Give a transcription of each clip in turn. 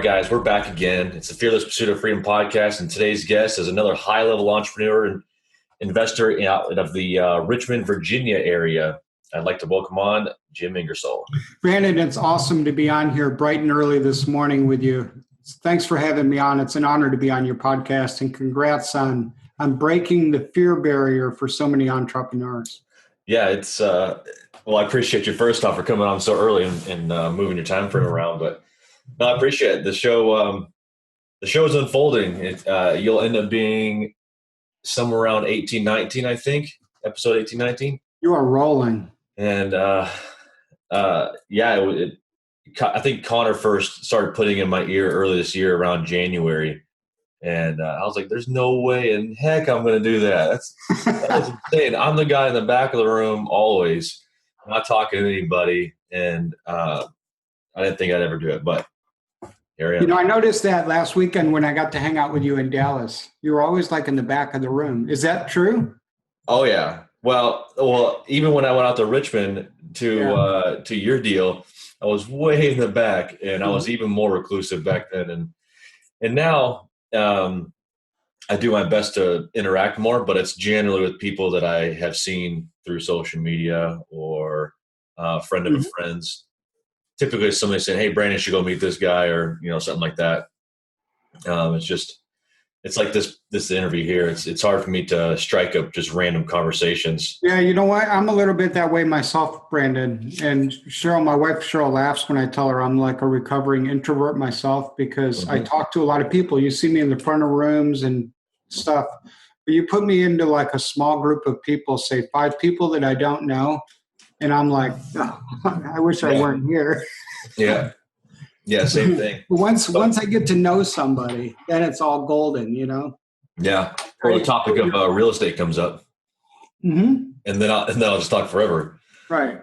guys, we're back again. It's the Fearless Pursuit of Freedom podcast, and today's guest is another high-level entrepreneur and investor out of the Richmond, Virginia area. I'd like to welcome on Jim Ingersol. Brandon, it's awesome to be on here bright and early this morning with you. Thanks for having me on. It's an honor to be on your podcast, and congrats on breaking the fear barrier for so many entrepreneurs. Yeah, it's well, I appreciate you first off for coming on so early and moving your time frame around, but no, I appreciate it. The show is unfolding. You'll end up being somewhere around 18, 19, I think, episode 18, 19. You are rolling. And I think Connor first started putting in my ear early this year around January. And I was like, there's no way in heck I'm going to do that. That's insane. I'm the guy in the back of the room always, not talking to anybody. And I didn't think I'd ever do it, but here I am. I noticed that last weekend when I got to hang out with you in Dallas. You were always like in the back of the room. Is that true? Oh, yeah. Well, even when I went out to Richmond to your deal, I was way in the back, and I was even more reclusive back then. And now I do my best to interact more, but it's generally with people that I have seen through social media or friend of a friend's. Typically, somebody saying, "Hey, Brandon, you should go meet this guy," or something like that. It's like this interview here. It's hard for me to strike up just random conversations. Yeah, you know what? I'm a little bit that way myself, Brandon. And Cheryl, my wife Cheryl, laughs when I tell her I'm like a recovering introvert myself because I talk to a lot of people. You see me in the front of rooms and stuff, but you put me into like a small group of people, say 5 people that I don't know, and I'm like, oh, I wish I weren't here. Yeah. Yeah, same thing. Once I get to know somebody, then it's all golden, Yeah. Or the topic of real estate comes up, and then I'll just talk forever. Right.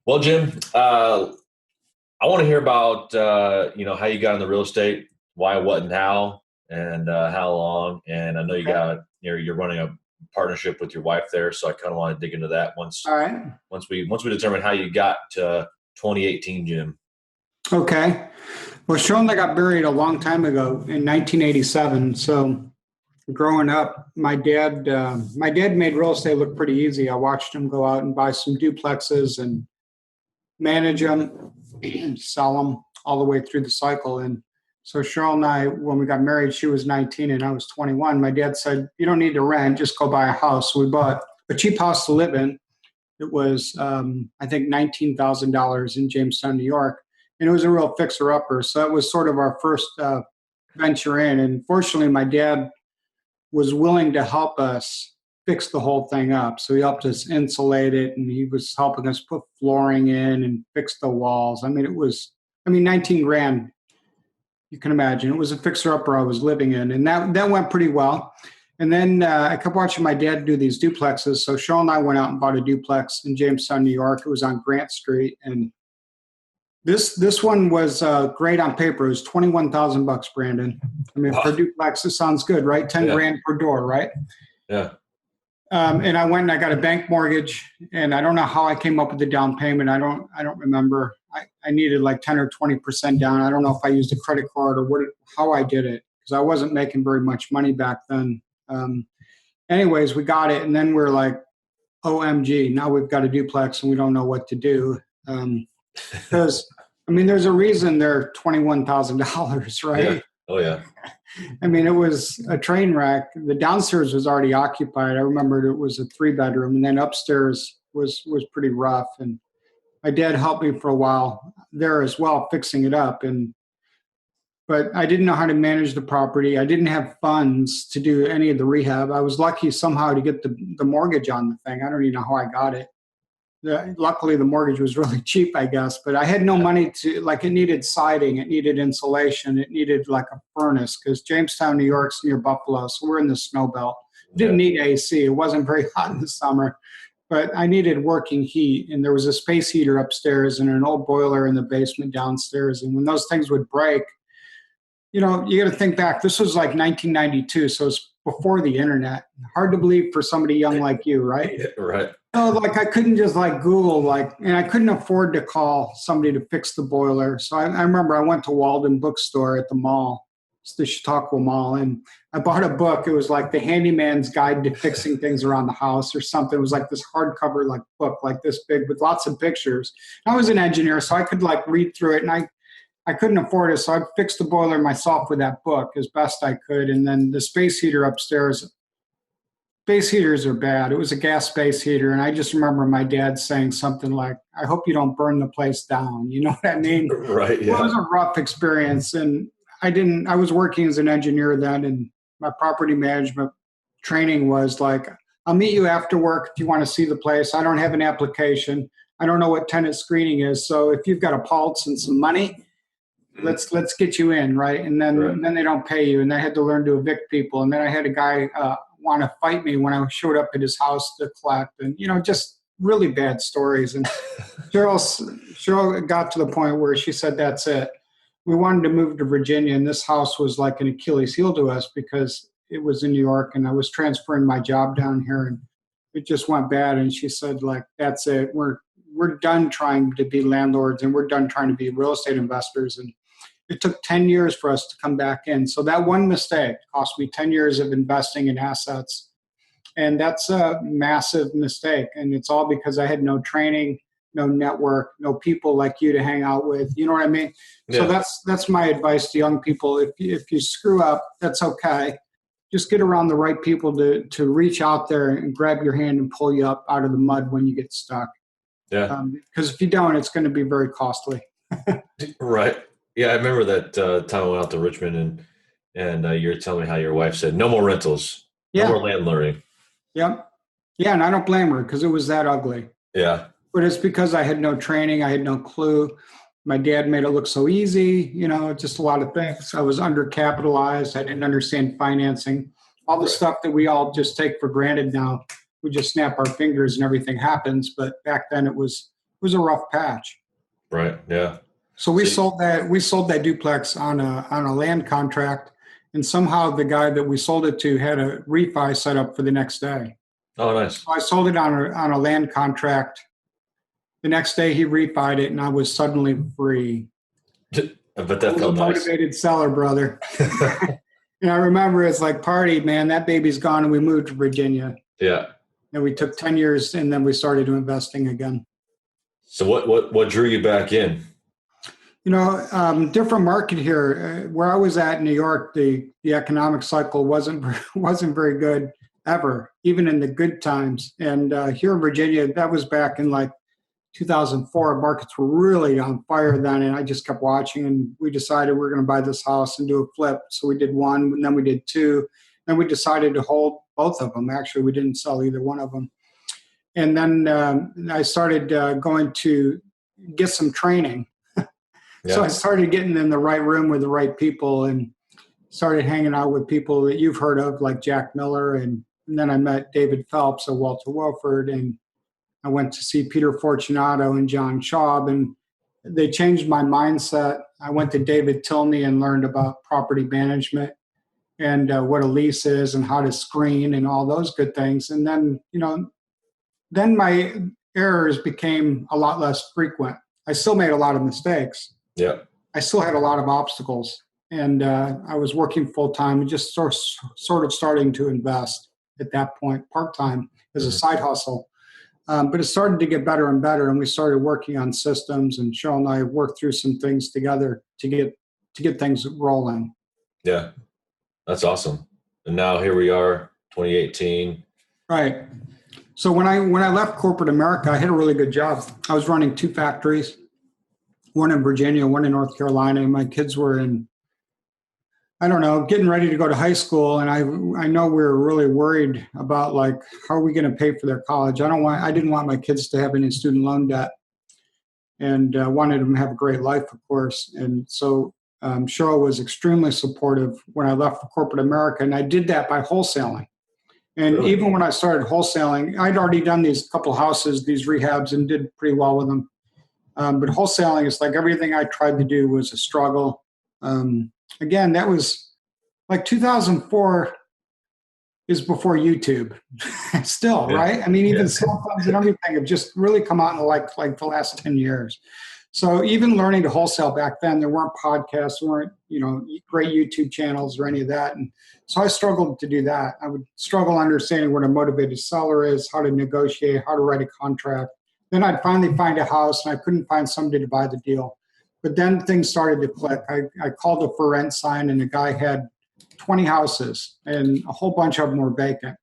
Well, Jim, I want to hear about how you got into real estate, why, what, and how, and how long. And I know you're running a partnership with your wife there, so I kind of want to dig into that once. All right. Once we determine how you got to 2018, Jim. Okay. Well, Cheryl and I got married a long time ago in 1987. So growing up, my dad made real estate look pretty easy. I watched him go out and buy some duplexes and manage them, sell them all the way through the cycle. And so Cheryl and I, when we got married, she was 19 and I was 21. My dad said, "You don't need to rent, just go buy a house." So we bought a cheap house to live in. It was, I think, $19,000 in Jamestown, New York. And it was a real fixer-upper. So it was sort of our first venture in. And fortunately, my dad was willing to help us fix the whole thing up. So he helped us insulate it, and he was helping us put flooring in and fix the walls. I mean, $19,000, you can imagine. It was a fixer-upper I was living in. And that went pretty well. And then I kept watching my dad do these duplexes. So Cheryl and I went out and bought a duplex in Jamestown, New York. It was on Grant Street. And this one was great on paper. It was $21,000, Brandon. I mean, for a duplex, it sounds good, right? $10,000 per door, right? Yeah. And I went and I got a bank mortgage, and I don't know how I came up with the down payment. I don't remember. I needed like 10 or 20% down. I don't know if I used a credit card or how I did it, because I wasn't making very much money back then. Anyways, we got it, and then we're like, OMG, now we've got a duplex and we don't know what to do. Because, there's a reason they're $21,000, right? Yeah. Oh, yeah. I mean, it was a train wreck. The downstairs was already occupied. I remembered it was a 3-bedroom, and then upstairs was pretty rough. And my dad helped me for a while there as well, fixing it up. But I didn't know how to manage the property. I didn't have funds to do any of the rehab. I was lucky somehow to get the mortgage on the thing. I don't even know how I got it. Luckily, the mortgage was really cheap, I guess. But I had no money it needed siding. It needed insulation. It needed like a furnace, because Jamestown, New York's near Buffalo. So we're in the snow belt. Didn't need AC. It wasn't very hot in the summer. But I needed working heat. And there was a space heater upstairs and an old boiler in the basement downstairs. And when those things would break, you got to think back. This was like 1992, so it's before the internet. Hard to believe for somebody young like you, right? Yeah, right. No, like I couldn't just like Google and I couldn't afford to call somebody to fix the boiler. So I remember I went to Walden Bookstore at the mall. It's the Chautauqua Mall, and I bought a book. It was like the Handyman's Guide to Fixing Things Around the House or something. It was like this hardcover like book like this big with lots of pictures. I was an engineer, so I could like read through it, and I couldn't afford it, so I fixed the boiler myself with that book as best I could. And then the space heater upstairs, space heaters are bad. It was a gas space heater, and I just remember my dad saying something like, "I hope you don't burn the place down." You know what I mean? Right. Yeah. Well, it was a rough experience, and I was working as an engineer then, and my property management training was like, "I'll meet you after work if you want to see the place. I don't have an application. I don't know what tenant screening is. So if you've got a pulse and some money, let's get you in," right? And then they don't pay you, and I had to learn to evict people. And then I had a guy want to fight me when I showed up at his house to collect, and just really bad stories. And Cheryl got to the point where she said, "That's it. We wanted to move to Virginia, and this house was like an Achilles heel to us because it was in New York, and I was transferring my job down here, and it just went bad." And she said, like, "That's it. We're done trying to be landlords, and we're done trying to be real estate investors." And it took 10 years for us to come back in. So that one mistake cost me 10 years of investing in assets. And that's a massive mistake. And it's all because I had no training, no network, no people like you to hang out with. You know what I mean? Yeah. So that's my advice to young people. If you screw up, that's okay. Just get around the right people to reach out there and grab your hand and pull you up out of the mud when you get stuck. Yeah. Because if you don't, it's going to be very costly. Right. Yeah, I remember that time I went out to Richmond and you're telling me how your wife said, "No more rentals, no more landlording." Yep. Yeah, and I don't blame her because it was that ugly. Yeah. But it's because I had no training. I had no clue. My dad made it look so easy, just a lot of things. I was undercapitalized. I didn't understand financing. All the stuff that we all just take for granted now. We just snap our fingers and everything happens. But back then it was a rough patch. Right. Yeah. So we sold that duplex on a land contract, and somehow the guy that we sold it to had a refi set up for the next day. Oh, nice. So I sold it on a land contract. The next day he refied it, and I was suddenly free. But that felt nice. Motivated seller, brother. And I remember it's like, party, man, that baby's gone, and we moved to Virginia. Yeah. And we took 10 years, and then we started investing again. So what drew you back in? Different market here. Where I was at in New York, the economic cycle wasn't very good ever, even in the good times. And here in Virginia, that was back in like 2004. Markets were really on fire then, and I just kept watching. And we decided we're going to buy this house and do a flip. So we did one, and then we did two. Then we decided to hold both of them. Actually, we didn't sell either one of them. And then I started going to get some training. Yeah. So I started getting in the right room with the right people and started hanging out with people that you've heard of, like Jack Miller. And then I met David Phelps of Walter Wilford, and I went to see Peter Fortunato and John Schaub, and they changed my mindset. I went to David Tilney and learned about property management and what a lease is and how to screen and all those good things. And then, then my errors became a lot less frequent. I still made a lot of mistakes. Yeah. I still had a lot of obstacles, and I was working full time and just sort of starting to invest at that point, part time as a side hustle. But it started to get better and better, and we started working on systems. And Cheryl and I worked through some things together to get things rolling. Yeah, that's awesome. And now here we are, 2018. Right. So when I left corporate America, I had a really good job. I was running two factories. One in Virginia, one in North Carolina. And my kids were getting ready to go to high school. And I know we were really worried about, like, how are we going to pay for their college? I didn't want my kids to have any student loan debt, and wanted them to have a great life, of course. And so Cheryl was extremely supportive when I left for corporate America. And I did that by wholesaling. And really? Even when I started wholesaling, I'd already done these couple houses, these rehabs, and did pretty well with them. But wholesaling is like everything I tried to do was a struggle. Again, that was like 2004. is before YouTube. Still, right? I mean, even cell phones and everything have just really come out in like the last 10 years. So even learning to wholesale back then, there weren't podcasts, there weren't, great YouTube channels or any of that. And so I struggled to do that. I would struggle understanding what a motivated seller is, how to negotiate, how to write a contract. Then I'd finally find a house and I couldn't find somebody to buy the deal. But then things started to click. I called a for rent sign and the guy had 20 houses and a whole bunch of them were vacant.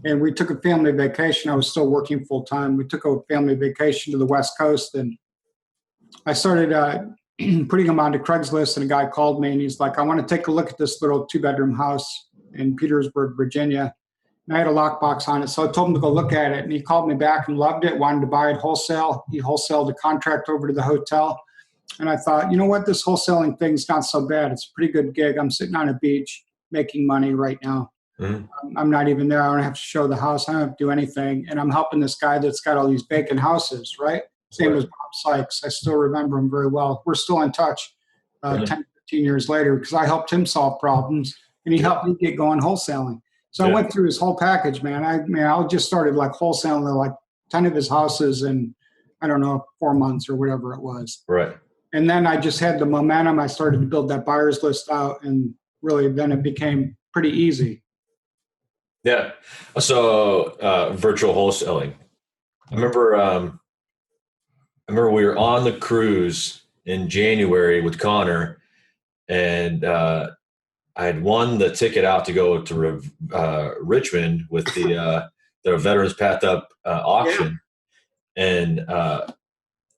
And we took a family vacation. I was still working full time. We took a family vacation to the West Coast and I started putting them onto Craigslist, and a guy called me and he's like, I want to take a look at this little 2-bedroom house in Petersburg, Virginia. And I had a lockbox on it. So I told him to go look at it. And he called me back and loved it, wanted to buy it wholesale. He wholesaled a contract over to the hotel. And I thought, you know what, this wholesaling thing's not so bad. It's a pretty good gig. I'm sitting on a beach making money right now. Mm-hmm. I'm not even there. I don't have to show the house. I don't have to do anything. And I'm helping this guy that's got all these vacant houses, right? Same as Bob Sykes. I still remember him very well. We're still in touch 10, 15 years later because I helped him solve problems and he helped me get going wholesaling. So I went through his whole package, man. I just started like wholesaling like 10 of his houses in, I don't know, 4 months or whatever it was. Right. And then I just had the momentum. I started to build that buyer's list out and really then it became pretty easy. Yeah. So virtual wholesaling. I remember we were on the cruise in January with Connor, and I had won the ticket out to go to Richmond with the Veterans Path Up auction. Yeah. And I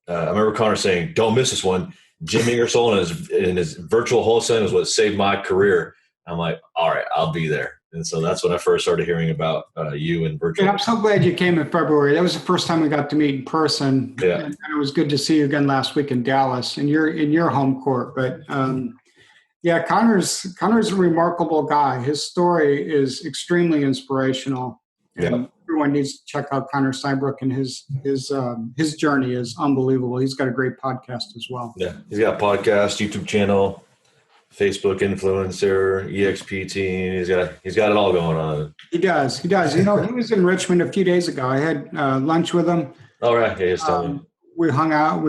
remember Connor saying, "Don't miss this one." Jim Ingersol and his virtual wholesaling was what saved my career. I'm like, all right, I'll be there. And so that's when I first started hearing about you and virtual. And I'm so glad you came in February. That was the first time we got to meet in person. Yeah. And it was good to see you again last week in Dallas and you're in your home court. But Connor's a remarkable guy. His story is extremely inspirational. And everyone needs to check out Connor Steinbrook, and his journey is unbelievable. He's got a great podcast as well. Yeah. He's got a podcast, YouTube channel, Facebook influencer, EXP team. He's got it all going on. He does. He was in Richmond a few days ago. I had lunch with him. All right. Yeah, he's telling me. We hung out.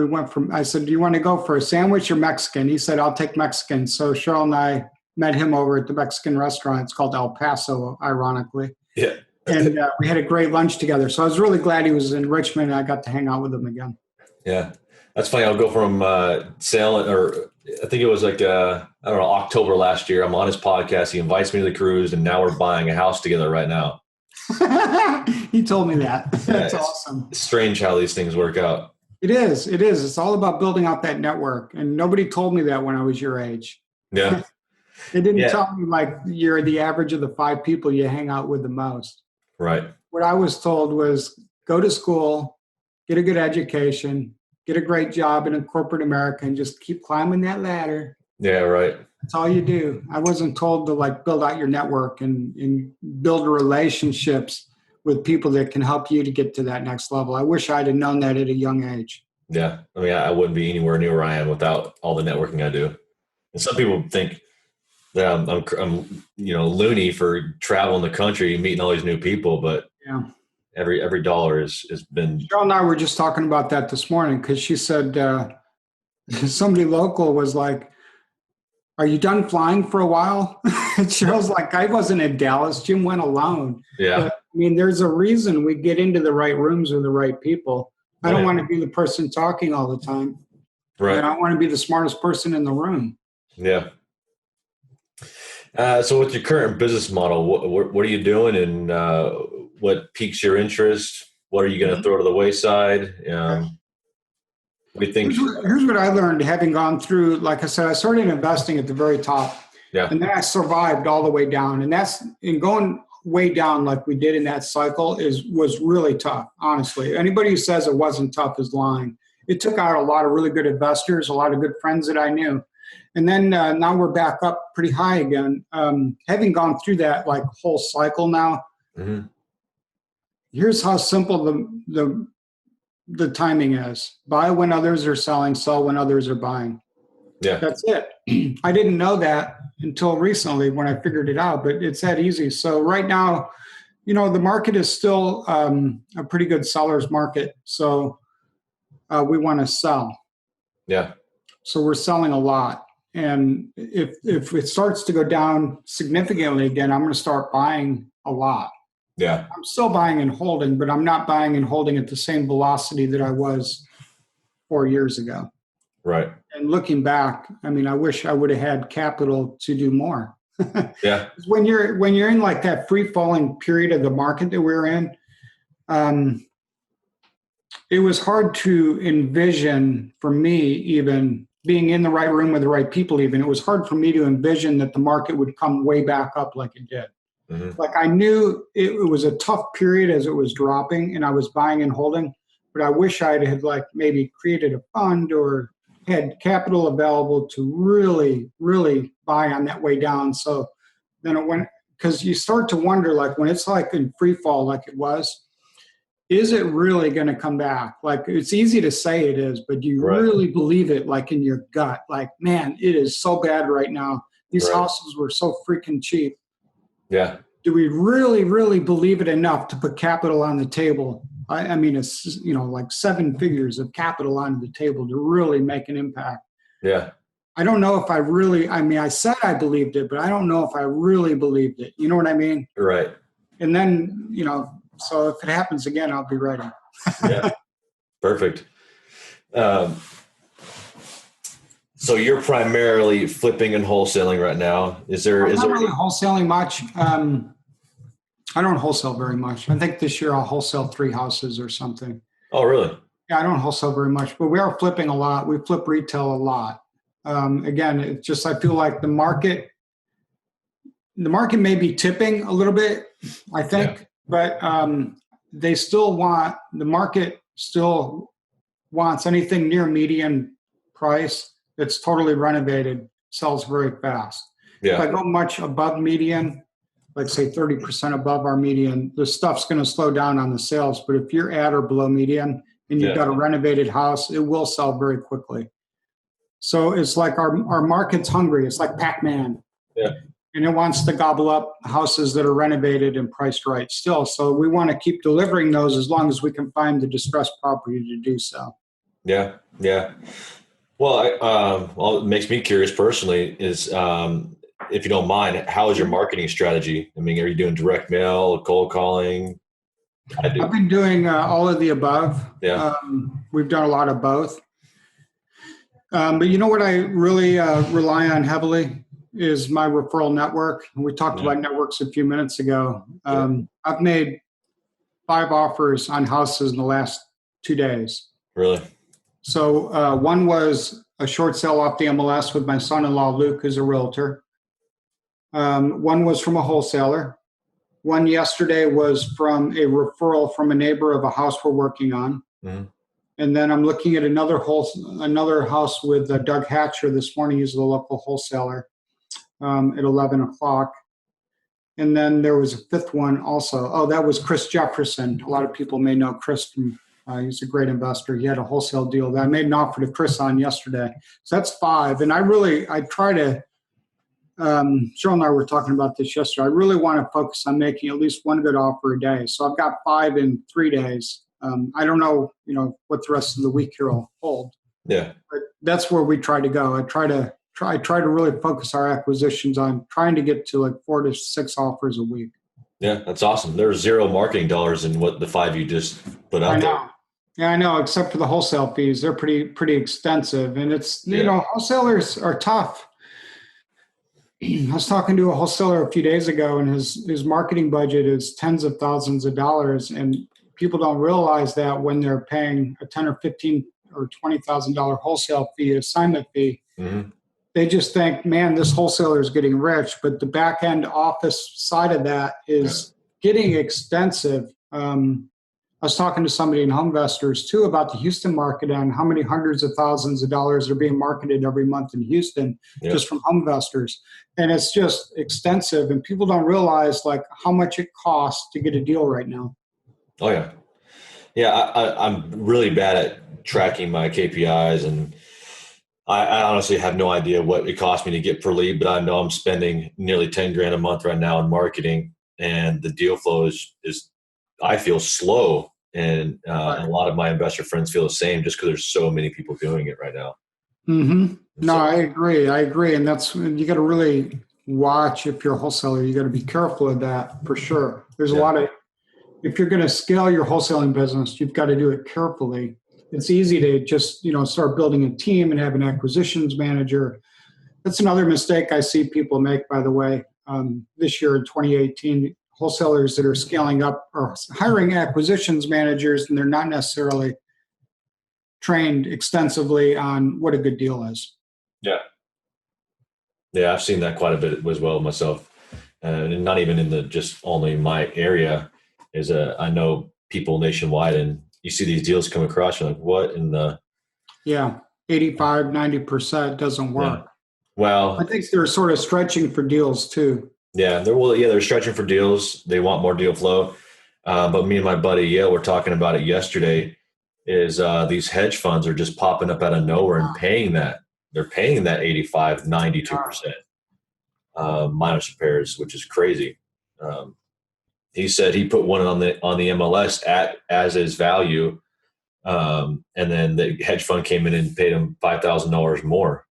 I said, do you want to go for a sandwich or Mexican? He said, I'll take Mexican. So Cheryl and I met him over at the Mexican restaurant. It's called El Paso, ironically. Yeah. And we had a great lunch together. So I was really glad he was in Richmond and I got to hang out with him again. Yeah. That's funny. I'll go from sailing, or I think it was like, October last year. I'm on his podcast. He invites me to the cruise, and now we're buying a house together right now. He told me that. That's awesome. It's strange how these things work out. It is. It's all about building out that network. And nobody told me that when I was your age. Yeah. They didn't tell me like you're the average of the 5 people you hang out with the most. Right. What I was told was go to school, get a good education, get a great job in corporate America, and just keep climbing that ladder. Yeah, right. That's all you do. I wasn't told to like build out your network and build relationships with people that can help you to get to that next level. I wish I'd have known that at a young age. Yeah. I mean, I wouldn't be anywhere near where I am without all the networking I do. And some people think that I'm loony for traveling the country, meeting all these new people, but every dollar has been. Cheryl and I were just talking about that this morning because she said somebody local was like, "Are you done flying for a while?" And Cheryl's like, "I wasn't in Dallas. Jim went alone." Yeah. But, I mean, there's a reason we get into the right rooms with the right people. I don't want to be the person talking all the time. Right. And I want to be the smartest person in the room. Yeah. So with your current business model, what are you doing, and what piques your interest? What are you going to throw to the wayside? What do you think? Here's what I learned having gone through, like I said, I started investing at the very top. Yeah. And then I survived all the way down. And that's in going way down like we did in that cycle was really tough, honestly. Anybody who says it wasn't tough is lying. It took out a lot of really good investors, a lot of good friends that I knew. And then now we're back up pretty high again. Having gone through that like whole cycle now, here's how simple the timing is. Buy when others are selling, sell when others are buying. Yeah. That's it. I didn't know that until recently when I figured it out, but it's that easy. So right now, the market is still a pretty good seller's market. So we want to sell. Yeah. So we're selling a lot. And if it starts to go down significantly again, I'm going to start buying a lot. Yeah. I'm still buying and holding, but I'm not buying and holding at the same velocity that I was 4 years ago. Right. And looking back, I mean, I wish I would have had capital to do more. Yeah. When you're in like that free falling period of the market that we're in, it was hard to envision for me, even being in the right room with the right people. Even it was hard for me to envision that the market would come way back up like it did. Mm-hmm. Like I knew it was a tough period as it was dropping, and I was buying and holding. But I wish I had like maybe created a fund or had capital available to really, really buy on that way down. So then it went, because you start to wonder, like when it's like in free fall, like it was, is it really going to come back? Like it's easy to say it is, but do you Right. really believe it? Like in your gut, like, man, it is so bad right now. These Right. houses were so freaking cheap. Yeah. Do we really, really believe it enough to put capital on the table? I mean, it's, like 7 figures of capital on the table to really make an impact. Yeah. I don't know if I said I believed it, but I don't know if I really believed it. You know what I mean? Right. And then, so if it happens again, I'll be ready. Yeah. Perfect. So you're primarily flipping and wholesaling right now. Is there really wholesaling much? I don't wholesale very much. I think this year I'll wholesale 3 houses or something. Oh, really? Yeah, I don't wholesale very much, but we are flipping a lot. We flip retail a lot. Again, it's just I feel like the market may be tipping a little bit, I think, but the market still wants anything near median price that's totally renovated sells very fast. Yeah. If I go much above median, like say 30% above our median, the stuff's going to slow down on the sales. But if you're at or below median and you've got a renovated house, it will sell very quickly. So it's like our market's hungry. It's like Pac-Man. Yeah. And it wants to gobble up houses that are renovated and priced right still. So we want to keep delivering those as long as we can find the distressed property to do so. Yeah. Yeah. Well, it makes me curious personally is, if you don't mind, how is your marketing strategy? I mean, are you doing direct mail, cold calling? I've been doing all of the above. Yeah. We've done a lot of both. But you know what I really rely on heavily is my referral network. We talked about networks a few minutes ago. I've made 5 offers on houses in the last 2 days. Really? So one was a short sale off the MLS with my son-in-law, Luke, who's a realtor. One was from a wholesaler. One yesterday was from a referral from a neighbor of a house we're working on. Mm-hmm. And then I'm looking at another house with Doug Hatcher this morning. He's the local wholesaler at 11 o'clock. And then there was a 5th one also. Oh, that was Chris Jefferson. A lot of people may know Chris from, he's a great investor. He had a wholesale deal that I made an offer to Chris on yesterday. So that's 5. And I try to, Cheryl and I were talking about this yesterday. I really want to focus on making at least 1 good offer a day. So I've got 5 in 3 days. I don't know, what the rest of the week here will hold. Yeah. But that's where we try to go. I try to really focus our acquisitions on trying to get to like 4 to 6 offers a week. Yeah, that's awesome. There's 0 marketing dollars in what the 5 you just put out there. Yeah, I know, except for the wholesale fees. They're pretty extensive. And it's, wholesalers are tough. I was talking to a wholesaler a few days ago, and his marketing budget is tens of thousands of dollars. And people don't realize that when they're paying a $10 or $15 or $20,000 wholesale fee, assignment fee, mm-hmm. They just think, man, this wholesaler is getting rich. But the back end office side of that is getting extensive. I was talking to somebody in Home Investors too about the Houston market and how many hundreds of thousands of dollars are being marketed every month in Houston just from Home Investors. And it's just extensive, and people don't realize like how much it costs to get a deal right now. Oh yeah. Yeah. I'm really bad at tracking my KPIs, and I honestly have no idea what it cost me to get per lead, but I know I'm spending nearly 10 grand a month right now in marketing, and the deal flow is I feel slow. And a Right. lot of my investor friends feel the same just because there's so many people doing it right now. Mm-hmm. No, So I agree. I agree. And that's, you got to really watch if you're a wholesaler, you got to be careful of that for sure. There's a yeah, lot of, if you're going to scale your wholesaling business, you've got to do it carefully. It's easy to just, start building a team and have an acquisitions manager. That's another mistake I see people make, by the way. This year in 2018, wholesalers that are scaling up are hiring acquisitions managers, and they're not necessarily trained extensively on what a good deal is. yeah, yeah. I've seen that quite a bit as well myself, and not even in the just only my area. I know people nationwide, and you see these deals come across. You're like, what in the Yeah, 85, 90% doesn't yeah. work. I Well, think they're sort of stretching for deals too. yeah, they're stretching for deals. They want more deal flow. But me and my buddy Yale were talking about it yesterday. Is these hedge funds are just popping up out of nowhere and paying that. They're paying that 85, 92% minus repairs, which is crazy. Um, he said he put one on the MLS at as his value, and then the hedge fund came in and paid him $5,000 more.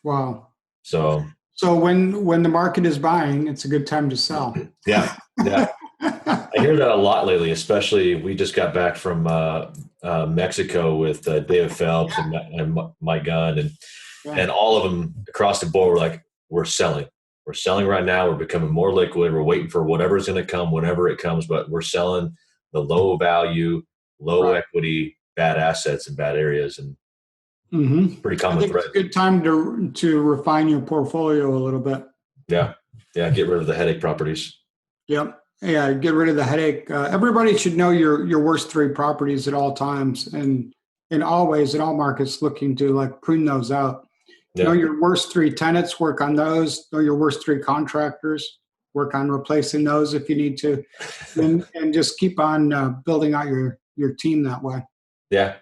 Wow. So So when the market is buying, it's a good time to sell. yeah, yeah. I hear that a lot lately, especially we just got back from Mexico with David Phelps and Mike Gunn, and Yeah. and all of them across the board were like, we're selling. We're selling right now. We're becoming more liquid. We're waiting for whatever's going to come whenever it comes, but we're selling the low value, low Right. equity, bad assets in bad areas, and pretty I common think thread. it's a good time to refine your portfolio a little bit. Yeah, yeah. Get rid of the headache properties. Yep. Yeah, get rid of the headache. Everybody should know your worst three properties at all times, and always in all markets looking to like prune those out. Know Yeah, your worst three tenants, work on those. Know your worst three contractors, work on replacing those if you need to, and just keep on building out your team that way. yeah,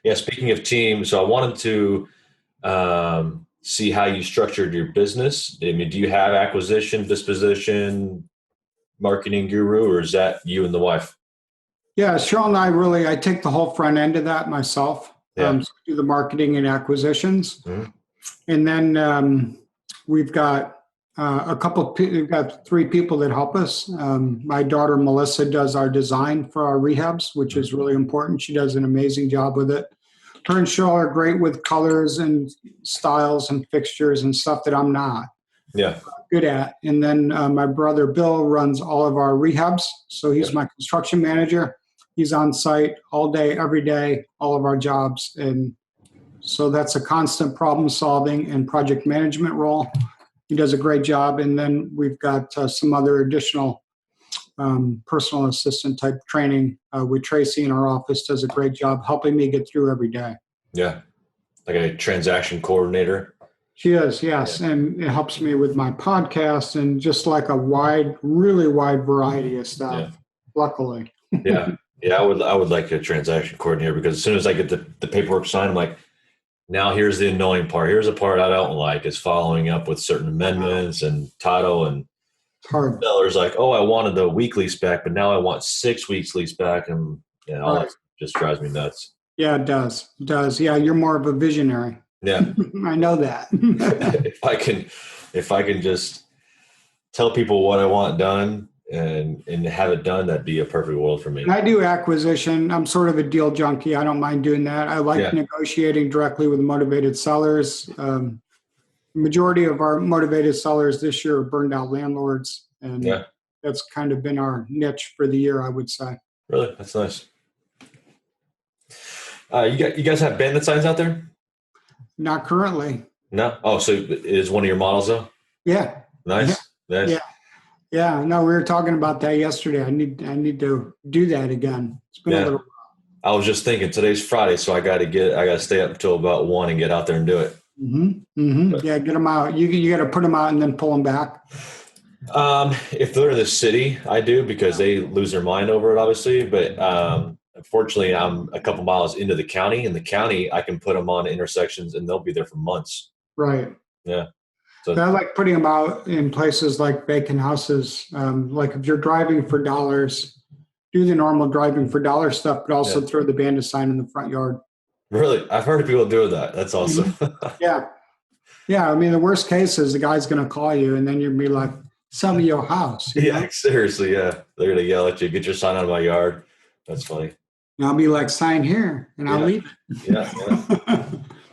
yeah. Speaking of team, so I wanted to see how you structured your business. I mean, do you have acquisition, disposition, marketing guru, or is that you and the wife? Yeah, Cheryl and I take the whole front end of that myself. Yeah. So do the marketing and acquisitions. Mhm. And then we've got we've got three people that help us. My daughter, Melissa, does our design for our rehabs, which is really important. She does an amazing job with it. Her and Cheryl are great with colors and styles and fixtures and stuff that I'm not Yeah. good at. And then my brother, Bill, runs all of our rehabs. So he's my construction manager. He's on site all day, every day, all of our jobs. And so that's a constant problem solving and project management role. He does a great job. And then we've got some other additional personal assistant type training with Tracy in our office, does a great job helping me get through every day. Yeah. Like a transaction coordinator. She is, yes. Yeah. And it helps me with my podcast and just like a really wide variety of stuff, Yeah. luckily. Yeah. Yeah. I would like a transaction coordinator, because as soon as I get the paperwork signed, I'm like, now here's the annoying part. Here's the part I don't like, is following up with certain amendments and title, and Hard. seller's like, oh, I wanted the week lease back, but now I want 6 weeks lease back. And all Right. that just drives me nuts. Yeah, it does. It does. Yeah, you're more of a visionary. Yeah. I know that. if I can just tell people what I want done and have it done, that'd be a perfect world for me. And I do acquisition. I'm sort of a deal junkie. I don't mind doing that. I like negotiating directly with motivated sellers. Majority of our motivated sellers this year are burned out landlords, and that's kind of been our niche for the year, I would say. Really? That's nice. You guys have bandit signs out there? Not currently. No? Oh, so it is one of your models though? Yeah. Nice. Yeah. Nice. Yeah. Yeah. No, we were talking about that yesterday. I need to do that again. It's been a little. I was just thinking, today's Friday, so I got to stay up until about 1 and get out there and do it. Yeah, get them out. You got to put them out and then pull them back. If they're in the city, I do, because they lose their mind over it, obviously. But unfortunately, I'm a couple miles into the county. In the county, I can put them on intersections, and they'll be there for months. Right. Yeah. So I like putting them out in places like vacant houses. Like if you're driving for dollars, do the normal driving for dollar stuff, but also throw the bandit sign in the front yard. really, I've heard of people doing that. That's awesome. Yeah. Yeah. I mean, the worst case is the guy's going to call you and then you'll be like, sell me your house. You know? Seriously. Yeah. They're going to yell at you, get your sign out of my yard. That's funny. And I'll be like, sign here and I'll leave it. Yeah.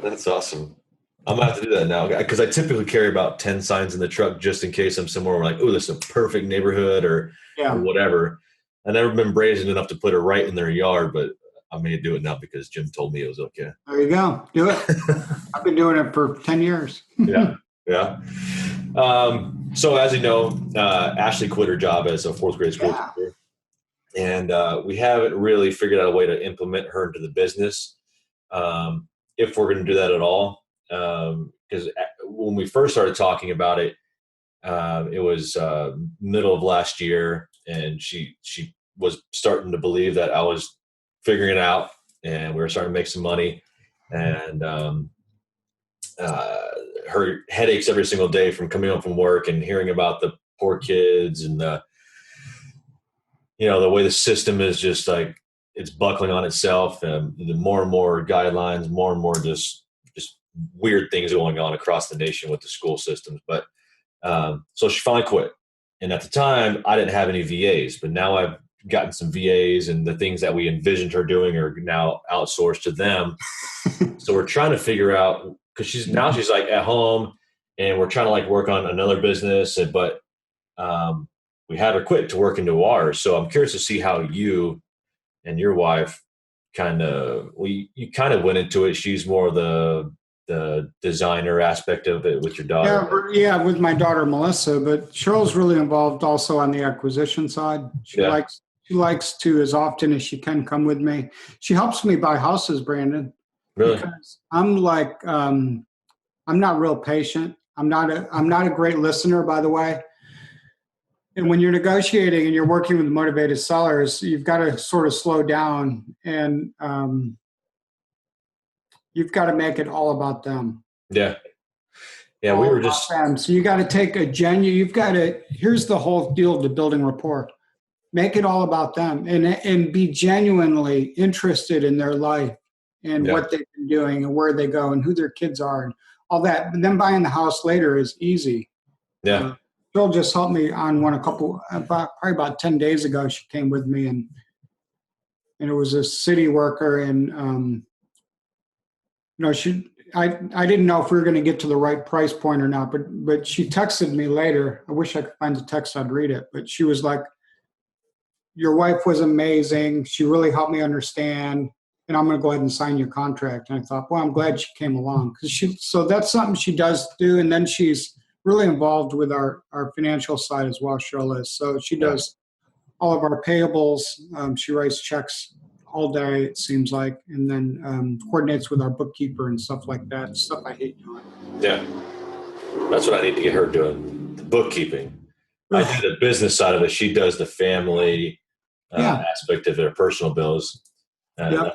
That's awesome. I'm going to have to do that now because I typically carry about 10 signs in the truck just in case I'm somewhere where like, oh, this is a perfect neighborhood or whatever. I've never been brazen enough to put it right in their yard, but I may do it now because Jim told me it was okay. There you go. Do it. I've been doing it for 10 years. Yeah. So as you know, Ashley quit her job as a fourth grade school teacher. And we haven't really figured out a way to implement her into the business. If we're going to do that at all. Because when we first started talking about it, it was middle of last year, and she was starting to believe that I was figuring it out, and we were starting to make some money. And her headaches every single day from coming home from work and hearing about the poor kids and the way the system is just like it's buckling on itself, and the more and more guidelines, more and more just weird things going on across the nation with the school systems. But so she finally quit. And at the time, I didn't have any VAs, but now I've gotten some VAs, and the things that we envisioned her doing are now outsourced to them. So we're trying to figure out, because she's like at home, and we're trying to like work on another business, but we had her quit to work into ours. So I'm curious to see how you and your wife you kind of went into it. She's more of the designer aspect of it with your daughter. Yeah, with my daughter Melissa, but Cheryl's really involved also on the acquisition side. She likes to, as often as she can, come with me. She helps me buy houses, Brandon. Really? Because I'm like I'm not real patient. I'm not a great listener, by the way. And when you're negotiating and you're working with motivated sellers, you've got to sort of slow down, and you've got to make it all about them. Yeah. Yeah. We were just them. So you got to take here's the whole deal to building rapport. Make it all about them and be genuinely interested in their life and what they've been doing and where they go and who their kids are and all that. But then buying the house later is easy. Yeah. Jill just helped me on one probably about 10 days ago. She came with me and it was a city worker, and I didn't know if we were going to get to the right price point or not, but she texted me later. I wish I could find the text, I'd read it. But she was like, your wife was amazing. She really helped me understand, and I'm going to go ahead and sign your contract. And I thought, well, I'm glad she came along, so that's something she does do. And then she's really involved with our financial side as well, Cheryl is. So she does all of our payables. She writes checks all day, it seems like, and then coordinates with our bookkeeper and stuff like that. Stuff I hate doing. Yeah. That's what I need to get her doing, the bookkeeping. I do the business side of it. She does the family aspect of their personal bills. And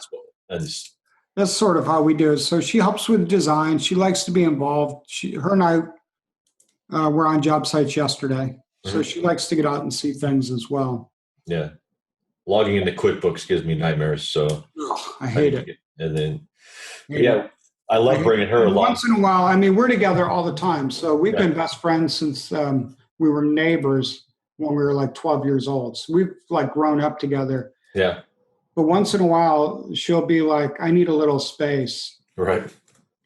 that's sort of how we do it. So she helps with design. She likes to be involved. Her and I were on job sites yesterday. So she likes to get out and see things as well. Yeah. Logging into QuickBooks gives me nightmares. So I hate it. And then, I love bringing her along. Once in a while, I mean, we're together all the time. So we've been best friends since we were neighbors when we were like 12 years old. So we've like grown up together. Yeah. But once in a while, she'll be like, I need a little space. Right.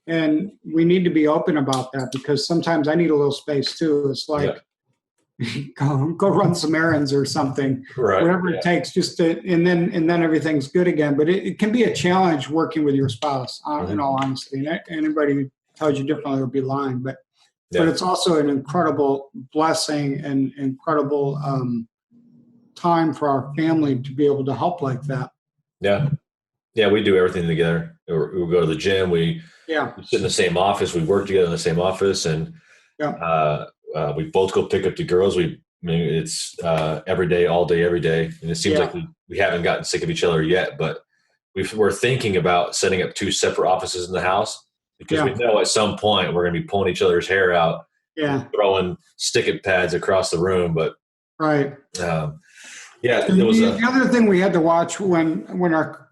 And we need to be open about that, because sometimes I need a little space too. It's like, go run some errands or something, whatever it takes, and then everything's good again. But it can be a challenge working with your spouse, in all honesty. And anybody who tells you differently would be lying. But it's also an incredible blessing and incredible time for our family to be able to help like that. Yeah. Yeah, we do everything together. We go to the gym. We sit in the same office. We work together in the same office, and we both go pick up the girls. We I mean, it's every day, all day, every day. And it seems like we haven't gotten sick of each other yet, but we're thinking about setting up 2 separate offices in the house because we know at some point we're going to be pulling each other's hair out, throwing stick-it pads across the room. But it was the other thing we had to watch when our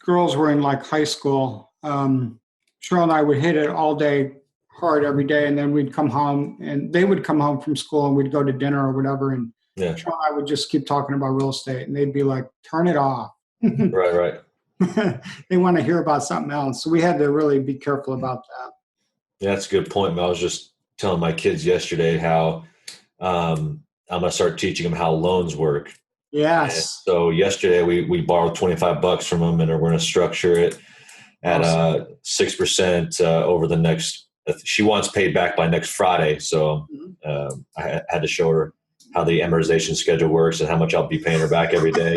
girls were in like high school. Cheryl and I would hit it all day hard every day, and then we'd come home and they would come home from school and we'd go to dinner or whatever, and Cheryl and I would just keep talking about real estate and they'd be like, turn it off. Right. They want to hear about something else, so we had to really be careful about that. Yeah, that's a good point. I was just telling my kids yesterday how I'm going to start teaching them how loans work. Yes. And so yesterday we borrowed $25 from them, and we're going to structure it at 6% over the next. She wants paid back by next Friday, so I had to show her how the amortization schedule works and how much I'll be paying her back every day.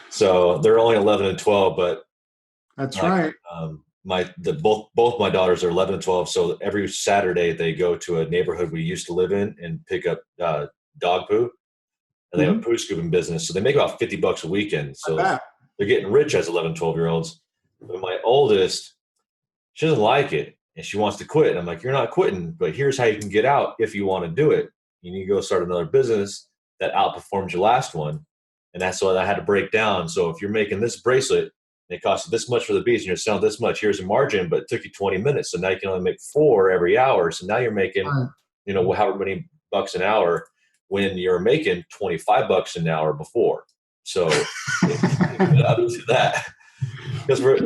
So they're only 11 and 12, but that's right. Both my daughters are 11 and 12. So every Saturday they go to a neighborhood we used to live in and pick up dog poo, and they have a poo scooping business. So they make about $50 a weekend. So they're getting rich as 11, 12-year-olds. But my oldest, she doesn't like it and she wants to quit. And I'm like, you're not quitting, but here's how you can get out if you want to do it. You need to go start another business that outperforms your last one. And that's what I had to break down. So if you're making this bracelet and it costs you this much for the piece and you're selling this much, here's a margin, but it took you 20 minutes. So now you can only make 4 every hour. So now you're making, however many bucks an hour when you're making $25 an hour before. So do that, because we're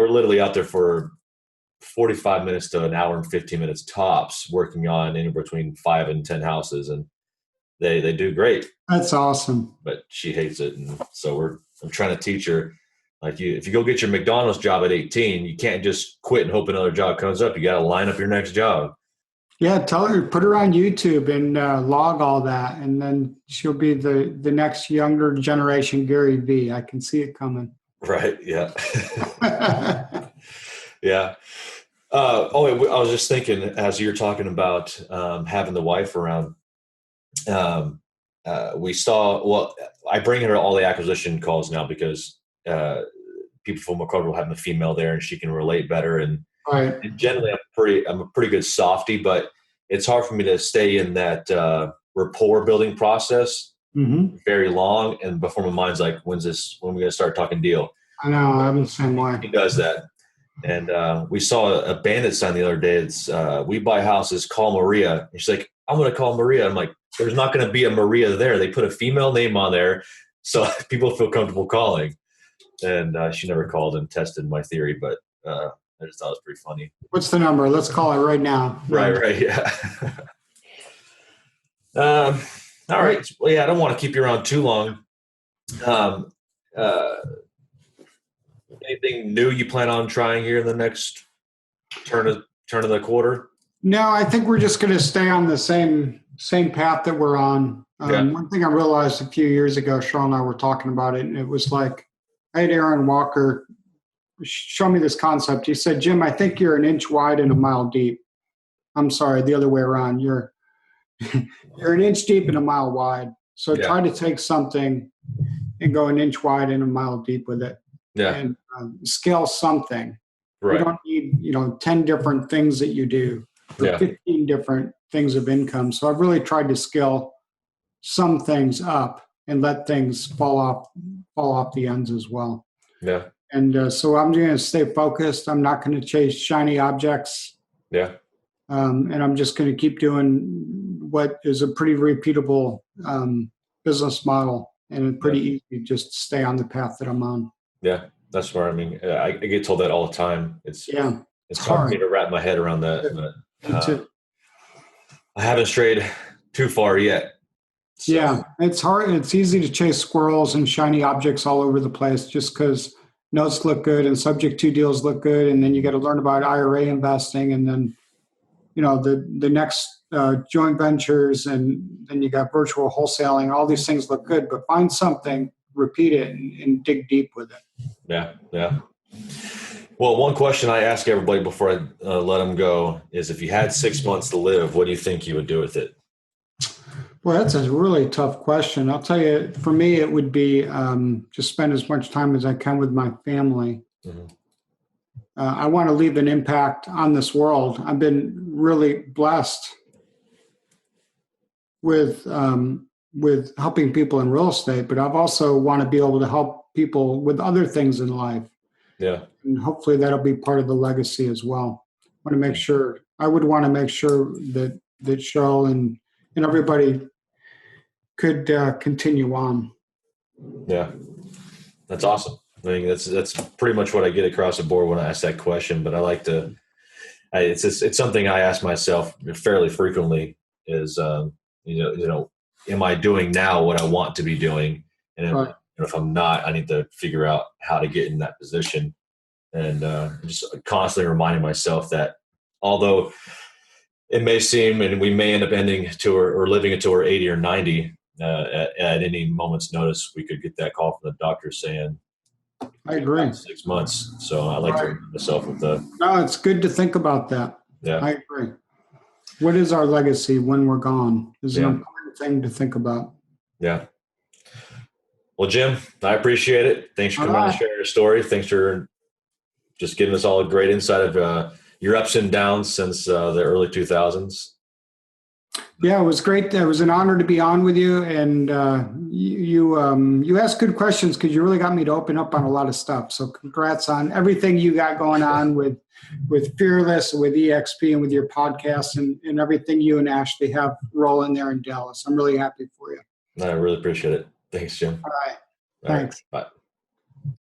literally out there for 45 minutes to an hour and 15 minutes tops, working on anywhere between 5 and 10 houses. And they do great. That's awesome. But she hates it. And so I'm trying to teach her, like, if you go get your McDonald's job at 18, you can't just quit and hope another job comes up. You got to line up your next job. Yeah, tell her, put her on YouTube and log all that, and then she'll be the next younger generation Gary V. I can see it coming. Right, yeah. Yeah. I was just thinking, as you're talking about having the wife around, we saw, I bring her all the acquisition calls now because people feel more comfortable having the female there and she can relate better. And generally I'm a pretty good softie, but it's hard for me to stay in that rapport building process very long. And before my mind's like, when are we going to start talking deal? I know, I'm the same way. He does that. And we saw a bandit sign the other day. It's we buy houses, call Maria. And she's like, I'm going to call Maria. I'm like, there's not going to be a Maria there. They put a female name on there so people feel comfortable calling. And she never called and tested my theory, but I just thought it was pretty funny. What's the number? Let's call it right now. Right, yeah. All right. Well, yeah, I don't want to keep you around too long. Anything new you plan on trying here in the next turn of the quarter? No, I think we're just going to stay on the same path that we're on. One thing I realized a few years ago, Cheryl and I were talking about it, and it was like, I had Aaron Walker show me this concept. He said, Jim, I think you're an inch wide and a mile deep. I'm sorry, the other way around. You're an inch deep and a mile wide. So try to take something and go an inch wide and a mile deep with it. Yeah. And scale something. Right. You don't need, 10 different things that you do, or 15 different things of income. So I've really tried to scale some things up and let things fall off the ends as well. Yeah. And so I'm going to stay focused. I'm not going to chase shiny objects. Yeah. And I'm just going to keep doing what is a pretty repeatable business model, and pretty easy just to stay on the path that I'm on. Yeah, that's smart. I mean, I get told that all the time. It's hard for me to wrap my head around that. But, I haven't strayed too far yet. So. Yeah, it's hard. It's easy to chase squirrels and shiny objects all over the place just because notes look good and subject to deals look good, and then you got to learn about IRA investing, and then the next joint ventures, and then you got virtual wholesaling. All these things look good, but find something, repeat it, and dig deep with it. Yeah. Well, one question I ask everybody before I let them go is, if you had 6 months to live, what do you think you would do with it? Well, that's a really tough question. I'll tell you, for me, it would be just spend as much time as I can with my family. Mhm. I want to leave an impact on this world. I've been really blessed with helping people in real estate, but I've also want to be able to help people with other things in life. Yeah. And hopefully that'll be part of the legacy as well. I would want to make sure that Cheryl and everybody could continue on. Yeah. That's awesome. I mean, that's pretty much what I get across the board when I ask that question, but I like to, it's something I ask myself fairly frequently is, am I doing now what I want to be doing? And Right. if I'm not, I need to figure out how to get in that position. And just constantly reminding myself that although it may seem, and we may end up ending to or living until we're 80 or 90, at any moment's notice, we could get that call from the doctor saying, I agree. 6 months. So I like to remind myself of No, it's good to think about that. yeah. I agree. What is our legacy when we're gone is an Yeah. important thing to think about. Yeah. Well, Jim, I appreciate it. Thanks for coming on and sharing your story. Thanks for just giving us all a great insight of your ups and downs since the early 2000s. Yeah, it was great. It was an honor to be on with you, and you asked good questions because you really got me to open up on a lot of stuff. So, congrats on everything you got going on with Fearless, with EXP, and with your podcast, and everything you and Ashley have rolling there in Dallas. I'm really happy for you. I really appreciate it. Thanks, Jim. All right. All Thanks. right. Bye.